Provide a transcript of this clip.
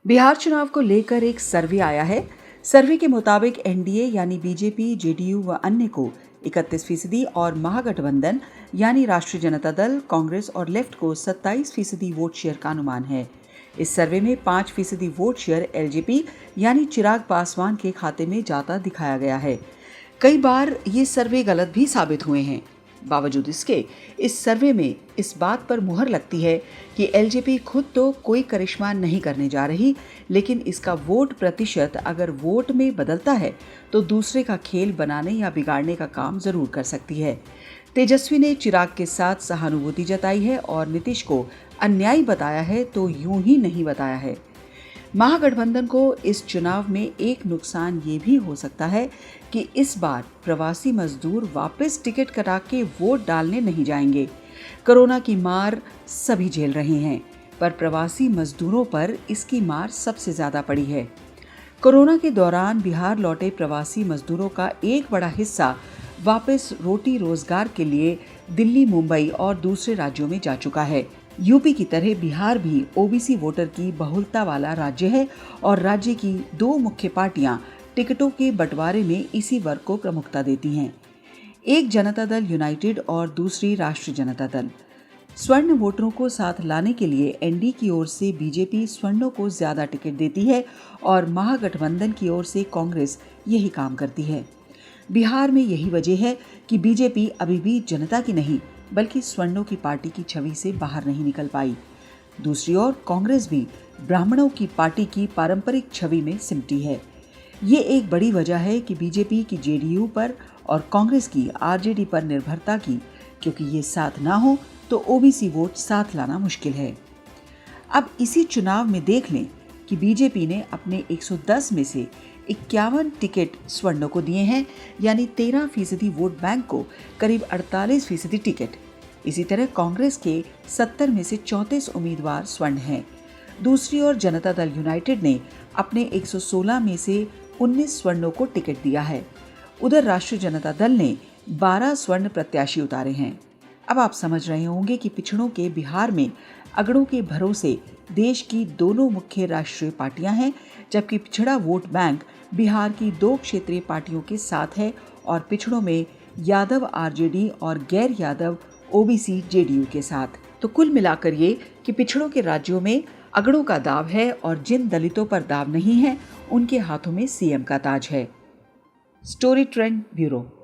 बिहार चुनाव को लेकर एक सर्वे आया है। सर्वे के मुताबिक एनडीए यानी बीजेपी, जेडीयू व अन्य को 31% और महागठबंधन यानी राष्ट्रीय जनता दल, कांग्रेस और लेफ्ट को 27% वोट शेयर का अनुमान है। इस सर्वे में 5% वोट शेयर एलजेपी यानी चिराग पासवान के खाते में जाता दिखाया गया है। कई बार ये सर्वे गलत भी साबित हुए हैं। बावजूद इसके इस सर्वे में इस बात पर मुहर लगती है कि एलजेपी खुद तो कोई करिश्मा नहीं करने जा रही, लेकिन इसका वोट प्रतिशत अगर वोट में बदलता है तो दूसरे का खेल बनाने या बिगाड़ने का काम जरूर कर सकती है। तेजस्वी ने चिराग के साथ सहानुभूति जताई है और नीतीश को अन्यायी बताया है तो यूं ही नहीं बताया है। महागठबंधन को इस चुनाव में एक नुकसान ये भी हो सकता है कि इस बार प्रवासी मजदूर वापस टिकट कटा के वोट डालने नहीं जाएंगे। कोरोना की मार सभी झेल रहे हैं, पर प्रवासी मजदूरों पर इसकी मार सबसे ज्यादा पड़ी है। कोरोना के दौरान बिहार लौटे प्रवासी मजदूरों का एक बड़ा हिस्सा वापस रोटी रोजगार के लिए दिल्ली, मुंबई और दूसरे राज्यों में जा चुका है। यूपी की तरह बिहार भी ओबीसी वोटर की बहुलता वाला राज्य है और राज्य की दो मुख्य पार्टियां टिकटों के बंटवारे में इसी वर्ग को प्रमुखता देती हैं। एक जनता दल यूनाइटेड और दूसरी राष्ट्रीय जनता दल। स्वर्ण वोटरों को साथ लाने के लिए एनडी की ओर से बीजेपी स्वर्णों को ज्यादा टिकट देती है और महागठबंधन की ओर से कांग्रेस यही काम करती है। बिहार में यही वजह है कि बीजेपी अभी भी जनता की नहीं बल्कि स्वर्णों की पार्टी की छवि से बाहर नहीं निकल पाई। दूसरी ओर कांग्रेस भी ब्राह्मणों की पार्टी की पारंपरिक छवि में सिमटी है। ये एक बड़ी वजह है कि बीजेपी की जेडीयू पर और कांग्रेस की आरजेडी पर निर्भरता की, क्योंकि ये साथ ना हो तो ओबीसी वोट साथ लाना मुश्किल है। अब इसी चुनाव में देख लें कि बीजेपी ने अपने 110 में से 51 टिकट स्वर्णों को दिए हैं, यानी 13% वोट बैंक को करीब 48% टिकट। इसी तरह कांग्रेस के 70 में से 34 उम्मीदवार स्वर्ण हैं। दूसरी ओर जनता दल यूनाइटेड ने अपने 116 में से 19 स्वर्णों को टिकट दिया है। उधर राष्ट्रीय जनता दल ने 12 स्वर्ण प्रत्याशी उतारे हैं। अब आप समझ रहे होंगे कि पिछड़ों के बिहार में अगड़ों के भरोसे देश की दोनों मुख्य राष्ट्रीय पार्टियां हैं, जबकि पिछड़ा वोट बैंक बिहार की दो क्षेत्रीय पार्टियों के साथ है और पिछड़ों में यादव आरजेडी और गैर यादव ओबीसी जेडीयू के साथ। तो कुल मिलाकर ये कि पिछड़ों के राज्यों में अगड़ों का दाव है और जिन दलितों पर दाव नहीं है उनके हाथों में सीएम का ताज है। Story trend bureau.